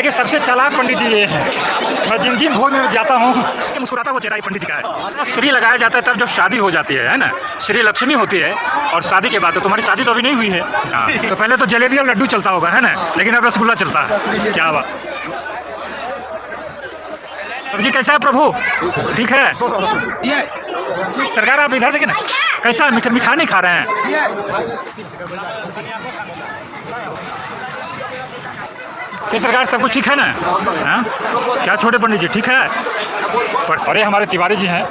देखिए सबसे चालाक पंडित जी ये हैं। मैं जिन जिन भोज में जाता हूँ मुस्कुराता हुआ चेहरा ही पंडित जी का है। श्री लगाया जाता है तब जब शादी हो जाती है ना। श्री लक्ष्मी होती है और शादी के बाद तो तुम्हारी शादी तो अभी नहीं हुई है। हाँ तो पहले तो जलेबी और लड्डू चलता होगा है ना, लेकिन अब रसगुल्ला चलता है। क्या बात। अब जी कैसा है प्रभु? ठीक है सरकार। आप इधर देखिए ना कैसा मिठाई नहीं खा रहे हैं। तो सरकार सब कुछ ठीक है ना? हाँ क्या छोटे पंडित जी ठीक है? पर अरे हमारे तिवारी जी हैं,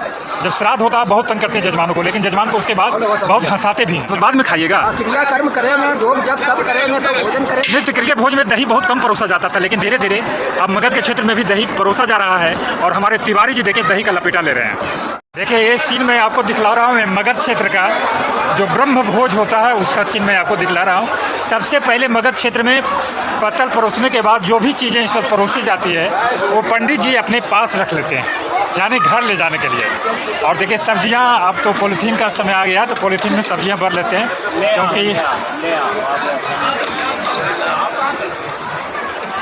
जब श्राद्ध होता है बहुत तंग करते हैं जजमानों को, लेकिन जजमान को उसके बाद बहुत हंसाते भी हैं। तो बाद में खाइएगा। क्रिया कर्म करेंगे, योग जब तब करेंगे तो भोजन करेंगे। नित्य क्रिया भोज में दही बहुत कम परोसा जाता था, लेकिन धीरे धीरे अब मगध के क्षेत्र में भी दही परोसा जा रहा है और हमारे तिवारी जी देखिए दही का लपेटा ले रहे हैं। देखिए ये सीन मैं आपको दिखला रहा हूँ मगध क्षेत्र का जो ब्रह्म भोज होता है उसका सीन मैं आपको दिखला रहा हूँ। सबसे पहले मगध क्षेत्र में पत्तल परोसने के बाद जो भी चीज़ें इस पर परोसी जाती है वो पंडित जी अपने पास रख लेते हैं, यानी घर ले जाने के लिए। और देखिए सब्जियां, अब तो पॉलीथीन का समय आ गया तो पॉलीथीन में सब्जियां भर लेते हैं, क्योंकि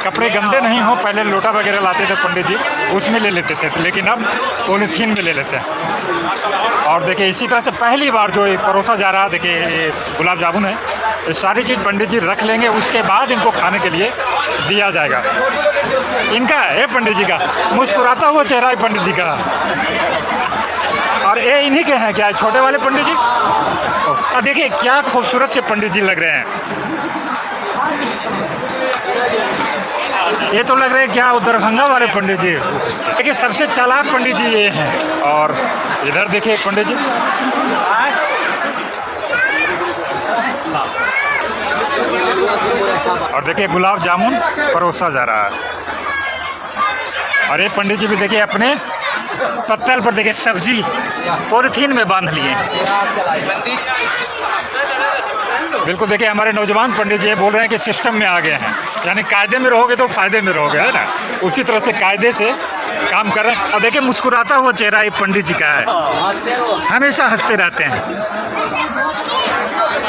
कपड़े गंदे नहीं हो। पहले लोटा वगैरह लाते थे पंडित जी, उसमें ले लेते थे, लेकिन अब पॉलीथीन में ले लेते हैं। और देखिए इसी तरह से पहली बार जो परोसा जा रहा है, देखिए ये गुलाब जामुन है, ये सारी चीज़ पंडित जी रख लेंगे, उसके बाद इनको खाने के लिए दिया जाएगा। इनका है पंडित जी का मुस्कुराता हुआ चेहरा है पंडित जी का। और ये इन्हीं के हैं क्या छोटे वाले पंडित जी? और देखिए क्या खूबसूरत से पंडित जी लग रहे हैं। ये तो लग रहे हैं क्या दरभंगा वाले पंडित जी। देखिए सबसे चालाक पंडित जी ये हैं। और इधर देखिए पंडित जी और देखिए गुलाब जामुन परोसा जा रहा है। और ये पंडित जी भी देखिए अपने पत्तल पर देखिए सब्जी पॉलीथीन में बांध लिए। बिल्कुल देखिए हमारे नौजवान पंडित जी बोल रहे हैं कि सिस्टम में आ गए हैं, यानी कायदे में रहोगे तो फायदे में रहोगे, है ना। उसी तरह से कायदे से काम कर रहे हैं। और देखिए मुस्कुराता हुआ चेहरा ये पंडित जी का है, हमेशा हंसते रहते हैं।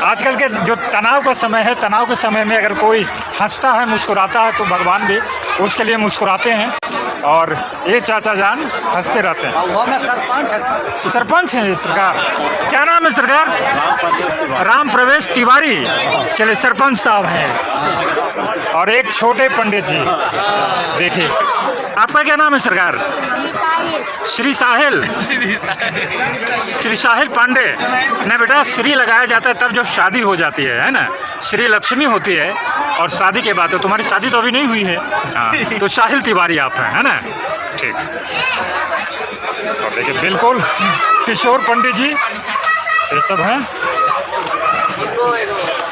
आजकल के जो तनाव का समय है, तनाव के समय में अगर कोई हंसता है मुस्कुराता है तो भगवान भी उसके लिए मुस्कुराते हैं। और ये चाचा जान हंसते रहते हैं। सरपंच हैं सरकार। क्या नाम है सरकार? राम प्रवेश तिवारी। चलिए सरपंच साहब हैं। और एक छोटे पंडित जी देखिए, आपका क्या नाम है सरकार? श्री साहिल। श्री साहिल पांडे। ना बेटा श्री लगाया जाता है तब जब शादी हो जाती है ना। श्री लक्ष्मी होती है और शादी के बाद तो तुम्हारी शादी तो अभी नहीं हुई है। हाँ तो साहिल तिवारी आप हैं, है ना। ठीक। और देखिए बिल्कुल किशोर पंडित जी ये सब हैं।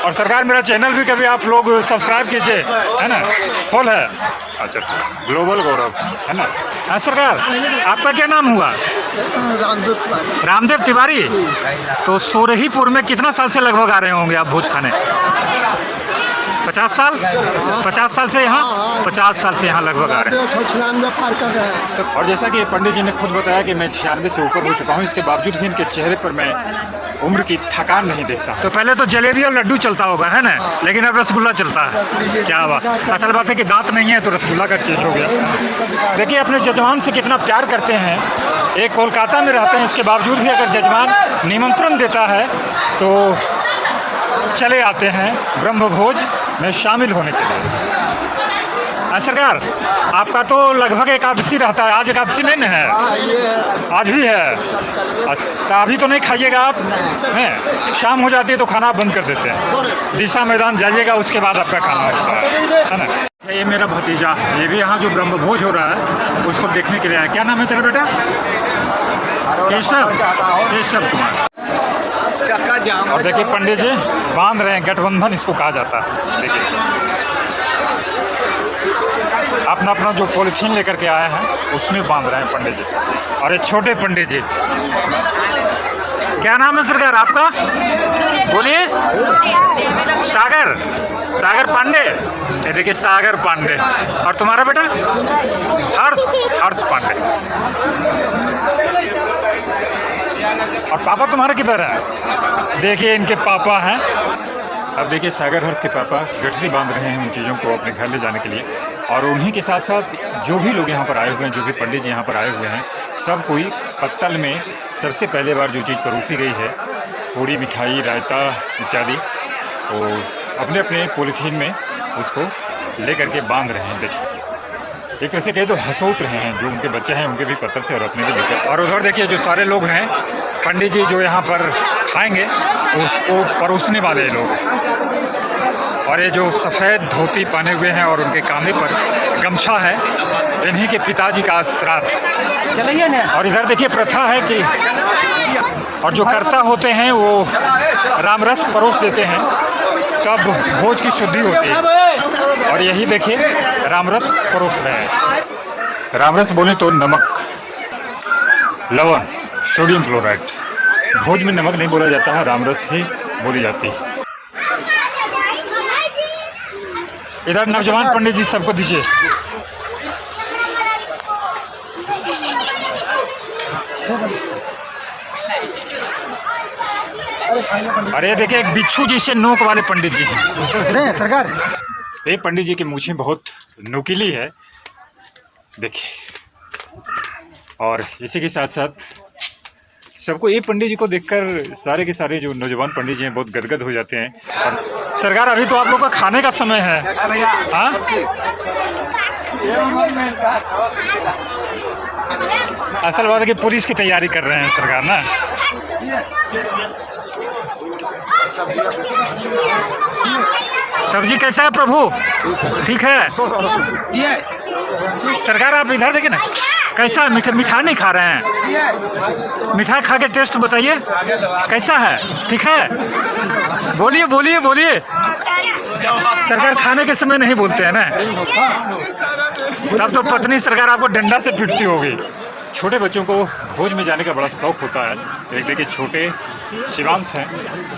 और सरकार मेरा चैनल भी कभी आप लोग सब्सक्राइब कीजिए, है ना। फुल है। अच्छा ग्लोबल गौरव, है ना। हाँ सरकार आपका क्या नाम हुआ? रामदेव तिवारी। तो सोरहीपुर में कितना साल से लगभग आ रहे होंगे आप भोज खाने? 50 साल? 50 साल से यहाँ? 50 साल से यहाँ लगभग आ रहे हैं। और जैसा कि पंडित जी ने खुद बताया कि मैं 96 से ऊपर हो चुका हूँ, इसके बावजूद भी इनके चेहरे पर मैं उम्र की थकान नहीं देखता। तो पहले तो जलेबी और लड्डू चलता होगा, है ना, लेकिन अब रसगुल्ला चलता है। क्या बात। असल बात है कि दांत नहीं है तो रसगुल्ला का चीज़ हो गया। देखिए अपने जजमान से कितना प्यार करते हैं। एक कोलकाता में रहते हैं, इसके बावजूद भी अगर जजमान निमंत्रण देता है तो चले आते हैं ब्रह्म भोज में शामिल होने के लिए। सरकार आपका तो लगभग एकादशी रहता है, आज एकादशी नहीं ना है? आज भी है। अच्छा अभी तो नहीं खाइएगा आप? हैं शाम हो जाती है तो खाना बंद कर देते हैं। दिशा मैदान जाइएगा उसके बाद आपका खाना होता है ना। ये मेरा भतीजा, ये भी यहाँ जो ब्रह्म भोज हो रहा है उसको देखने के लिए आया। क्या नाम है तेरा बेटा? केशव। केशव कुमार। और देखिए पंडित जी बांध रहे हैं, गठबंधन इसको कहा जाता है। देखिए अपना अपना जो पॉलीथीन लेकर के आए हैं उसमें बांध रहे हैं पंडित जी। और ये छोटे पंडित जी, क्या नाम है सरकार आपका? बोलिए। सागर। सागर पांडे। ये देखिए सागर पांडे। और तुम्हारा बेटा? हर्ष। हर्ष पांडे। और पापा तुम्हारे किधर है? देखिए इनके पापा हैं। अब देखिए सागर हर्ष के पापा गठरी बांध रहे हैं उन चीज़ों को अपने घर ले जाने के लिए। और उन्हीं के साथ साथ जो भी लोग यहाँ पर आए हुए हैं, जो भी पंडित जी यहाँ पर आए हुए हैं, सब कोई पत्तल में सबसे पहले बार जो चीज़ परोसी गई है, पूड़ी, मिठाई, रायता इत्यादि, तो अपने अपने पॉलीथीन में उसको ले करके बांध रहे हैं। देखिए, एक तरह से कहे तो हंसोत रहे हैं, जो उनके बच्चे हैं उनके भी पत्तल से और अपने भी लेकर। और उधर देखिए जो सारे लोग हैं, पंडित जी जो यहाँ पर खाएंगे उसको परोसने वाले लोग, और ये जो सफ़ेद धोती पहने हुए हैं और उनके कांधे पर गमछा है, इन्हीं के पिताजी का श्राद्ध। चलिए ना। और इधर देखिए प्रथा है कि और जो कर्ता होते हैं वो रामरस परोस देते हैं, तब भोज की शुद्धि होती है। और यही देखिए रामरस परोस रहे हैं। रामरस बोले तो नमक, लवण, सोडियम क्लोराइड। भोज में नमक नहीं बोला जाता है, रामरस ही बोली जाती है। इधर नौजवान पंडित जी सबको दीजिए। अरे देखिए, एक बिच्छू जी से नोक वाले पंडित जी हैं सरकार। ये पंडित जी की मूछें बहुत नुकीली है, देखिए। और इसी के साथ साथ सबको ये पंडित जी को देखकर सारे के सारे जो नौजवान पंडित जी हैं बहुत गदगद हो जाते हैं। और सरकार, अभी तो आप लोग का खाने का समय है। हाँ, असल बात है कि पुलिस की तैयारी कर रहे हैं सरकार ना। सब्जी कैसा है प्रभु? ठीक है सरकार। आप इधर देखिए ना, कैसा है? मिठाई नहीं खा रहे हैं? मिठाई खा के टेस्ट बताइए कैसा है? ठीक है, बोलिए बोलिए बोलिए। सरकार खाने के समय नहीं बोलते हैं ना, तब तो पत्नी सरकार आपको डंडा से पीटती होगी। छोटे बच्चों को भोज में जाने का बड़ा शौक होता है। एक देखिए छोटे शिवांश हैं,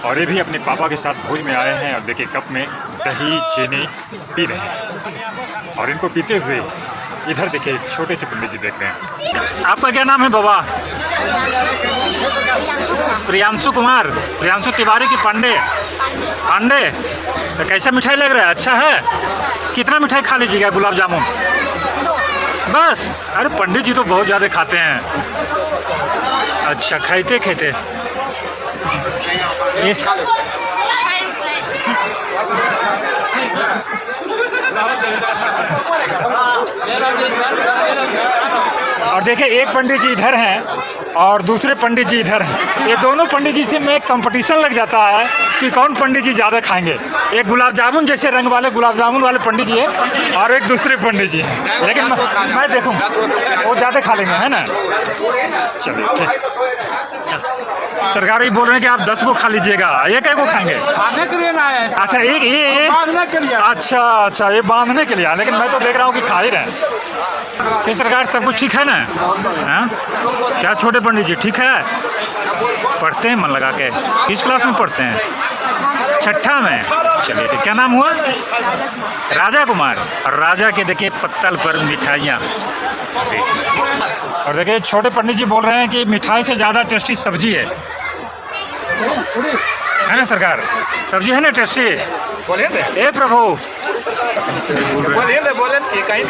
और ये भी अपने पापा के साथ भोज में आए हैं। और देखिए कप में दही चीनी पी रहे हैं, और इनको पीते हुए इधर देखिए छोटे से पंडित जी देख रहे हैं। आपका क्या नाम है बाबा? प्रियांशु कुमार। प्रियांशु तिवारी की पांडे? पांडे। तो कैसा मिठाई लग रहा है? अच्छा है। कितना मिठाई खा लीजिएगा? गुलाब जामुन बस? अरे पंडित जी तो बहुत ज़्यादा खाते हैं। अच्छा, खाते खाते ये और देखिए एक पंडित जी इधर हैं और दूसरे पंडित जी इधर हैं। ये दोनों पंडित जी से में एक कंपटीशन लग जाता है कि कौन पंडित जी ज़्यादा खाएंगे। एक गुलाब जामुन जैसे रंग वाले गुलाब जामुन वाले पंडित जी है और एक दूसरे पंडित जी हैं। लेकिन मैं देखूँ वो ज़्यादा खा लेंगे, है ना? चलिए ठीक। सरकार ही बोल रहे हैं कि आप 10 को खा लीजिएगा। ये क्या को खाएंगे? अच्छा, एक ये बांधने के लिए। अच्छा, ये बांधने के लिए। लेकिन मैं तो देख रहा हूँ कि खा ही रहे हैं। तो सरकार सब कुछ ठीक है ना? हाँ, क्या छोटे पंडित जी ठीक है? पढ़ते हैं मन लगा के? किस क्लास में पढ़ते हैं? छठा में। चलिए ठीक। क्या नाम हुआ? राजा कुमार। और राजा के देखिए पत्तल पर मिठाइयाँ। और देखिए छोटे पंडित जी बोल रहे हैं कि मिठाई से ज़्यादा टेस्टी सब्जी है ना सरकार? सब्जी है ना टेस्टी? बोले ए प्रभु, बोले कहीं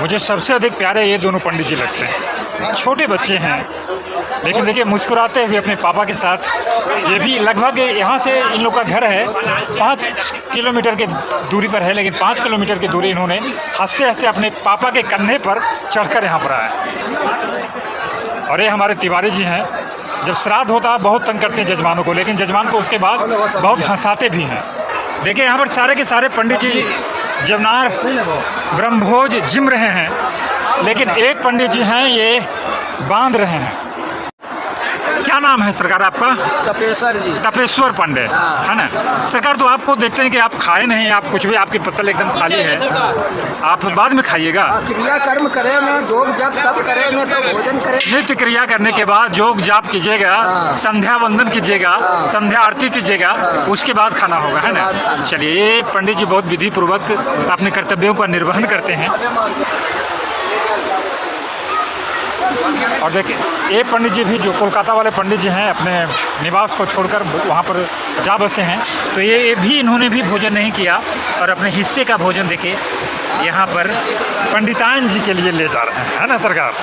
मुझे सबसे अधिक प्यारे ये दोनों पंडित जी लगते हैं। छोटे बच्चे हैं, लेकिन देखिए मुस्कुराते हुए अपने पापा के साथ। ये भी लगभग यहाँ से इन लोग का घर है 5 किलोमीटर की दूरी पर है, लेकिन 5 किलोमीटर की दूरी इन्होंने हंसते हंसते अपने पापा के कंधे पर चढ़कर यहाँ पर आया। और ये हमारे तिवारी जी हैं। जब श्राद्ध होता है बहुत तंग करते हैं जजमानों को, लेकिन जजमान को उसके बाद बहुत हंसाते भी हैं। देखिए यहाँ पर सारे के सारे पंडित जी जमनार ब्रह्मभोज जिम रहे हैं, लेकिन एक पंडित जी हैं ये बांध रहे हैं। क्या नाम है सरकार आपका? तपेश्वर जी। तपेश्वर पांडे, है ना सरकार? तो आपको देखते हैं कि आप खाए नहीं, आप कुछ भी, आपकी पत्तल एकदम खाली है। आप बाद में खाइएगा। क्रिया कर्म करेंगे, योग जप तब करेंगे तो भोजन करेंगे। नित्य क्रिया करने के बाद योग जाप कीजिएगा, संध्या वंदन कीजिएगा, संध्या आरती कीजिएगा, उसके बाद खाना होगा, है ना? चलिए, ये पंडित जी बहुत विधि पूर्वक अपने कर्तव्यों का निर्वहन करते हैं। और देखिए ये पंडित जी भी जो कोलकाता वाले पंडित जी हैं अपने निवास को छोड़कर वहाँ पर जा बसे हैं, तो ये भी इन्होंने भी भोजन नहीं किया और अपने हिस्से का भोजन देखिए यहाँ पर पंडितान जी के लिए ले जा रहे हैं, है ना सरकार।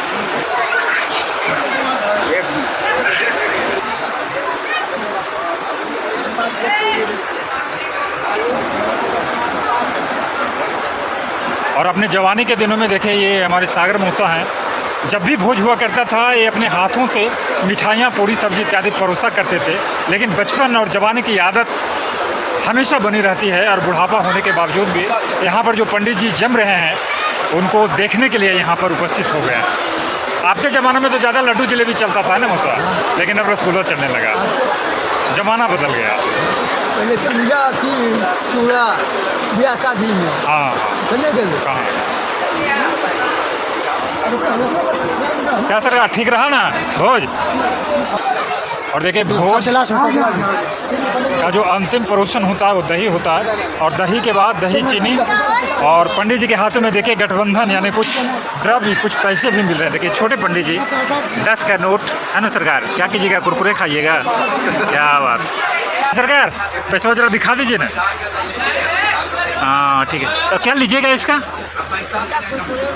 और अपने जवानी के दिनों में देखिए ये हमारे सागर मौसा हैं, जब भी भोज हुआ करता था ये अपने हाथों से मिठाइयाँ पूरी सब्जी इत्यादि परोसा करते थे, लेकिन बचपन और जवानी की आदत हमेशा बनी रहती है और बुढ़ापा होने के बावजूद भी यहाँ पर जो पंडित जी जम रहे हैं उनको देखने के लिए यहाँ पर उपस्थित हो गए हैं। आपके ज़माने में तो ज़्यादा लड्डू जलेबी चलता था ना मौसा, लेकिन अब रसगुल्ला चलने लगा, ज़माना बदल गया। पहले चूड़ा थी, चूड़ा ब्याह शादी में। हाँ चले गए कहाँ क्या सरकार ठीक रहा ना भोज। और देखिए भोज का जो अंतिम परोसन होता है वो दही होता है, और दही के बाद दही चीनी, और पंडित जी के हाथों में देखिए गठबंधन यानी कुछ द्रव्य कुछ पैसे भी मिल रहे हैं। देखिए छोटे पंडित जी 10 का नोट, है ना सरकार। क्या कीजिएगा, कुरकुरे खाइएगा, क्या बात सरकार। पैसा जरा दिखा दीजिए ना। हाँ ठीक है, तो क्या लीजिएगा इसका?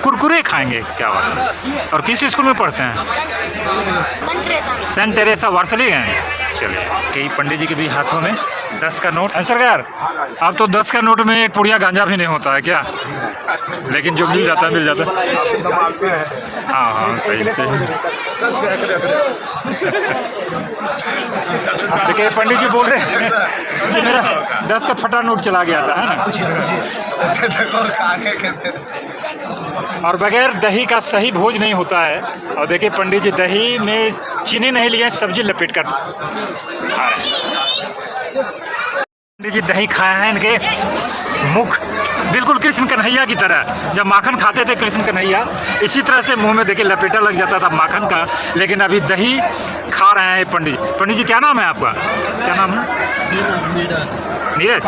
कुरकुरे खाएंगे, क्या बात है। और किस स्कूल में पढ़ते हैं? सेंट टेरेसा वारसली गए। चलिए कई पंडित जी के भी हाथों में 10 का नोट है सरकार। अब तो 10 का नोट में एक पुड़िया गांजा भी नहीं होता है क्या, लेकिन जो मिल जाता है मिल जाता है। हाँ हाँ सही सही। देखिए पंडित जी बोल रहे हैं कि मेरा 10 का फटा नोट चला गया था, है ना। और बगैर दही का सही भोज नहीं होता है। और देखिए पंडित जी दही में चीनी नहीं लिए, सब्जी लपेट कर खा रहे हैं। पंडित जी दही खाए हैं, इनके मुख बिल्कुल कृष्ण कन्हैया की तरह। जब माखन खाते थे कृष्ण कन्हैया, इसी तरह से मुंह में देखिए लपेटा लग जाता था माखन का, लेकिन अभी दही खा रहे हैं पंडित जी। पंडित जी क्या नाम है आपका? क्या नाम है? नीरज।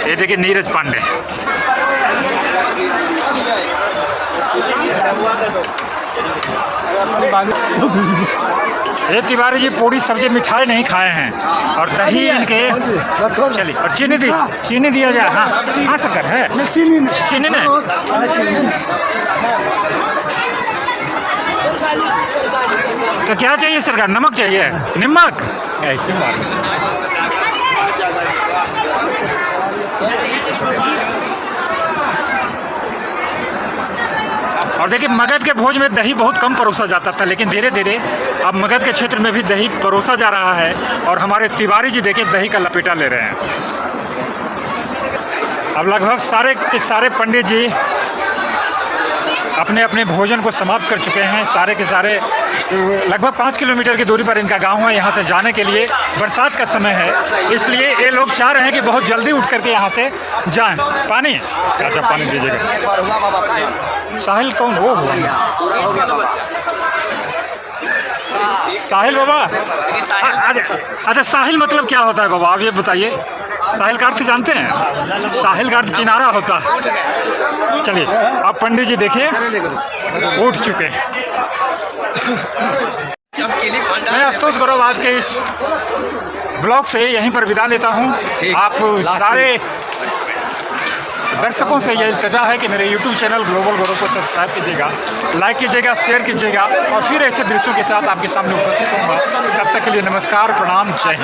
ये देखिए नीरज पांडे। ये तिवारी जी पूरी सब्जी मिठाई नहीं खाए हैं, और दही इनके चलिए, और चीनी दिया जाए। हाँ हाँ सरकार है चीनी नहीं। तो क्या चाहिए सरकार? नमक चाहिए, नमक ऐसे मार। और देखिए मगध के भोज में दही बहुत कम परोसा जाता था, लेकिन धीरे धीरे अब मगध के क्षेत्र में भी दही परोसा जा रहा है। और हमारे तिवारी जी देखिए दही का लपेटा ले रहे हैं। अब लगभग सारे के सारे पंडित जी अपने अपने भोजन को समाप्त कर चुके हैं। सारे के सारे लगभग 5 किलोमीटर की दूरी पर इनका गांव है। यहाँ से जाने के लिए बरसात का समय है, इसलिए ये लोग चाह रहे हैं कि बहुत जल्दी उठ करके यहाँ से जाएं। पानी, अच्छा पानी दीजिएगा। साहिल कौन? वो हुआ साहिल बाबा। अच्छा साहिल मतलब क्या होता है बाबा, आप ये बताइए। साहिल का अर्थ जानते हैं? साहिल का अर्थ किनारा होता है। चलिए अब पंडित जी देखिए उठ चुके हैं। मैं आशुतोष गौरव आज के इस ब्लॉग से यहीं पर विदा लेता हूं। आप सारे दर्शकों से यह इल्तजा है कि मेरे YouTube चैनल ग्लोबल गौरव को सब्सक्राइब कीजिएगा, लाइक कीजिएगा, शेयर कीजिएगा, और फिर ऐसे दृश्यों के साथ आपके सामने उपस्थित होऊंगा। तब तक के लिए नमस्कार, प्रणाम, जय हिंद।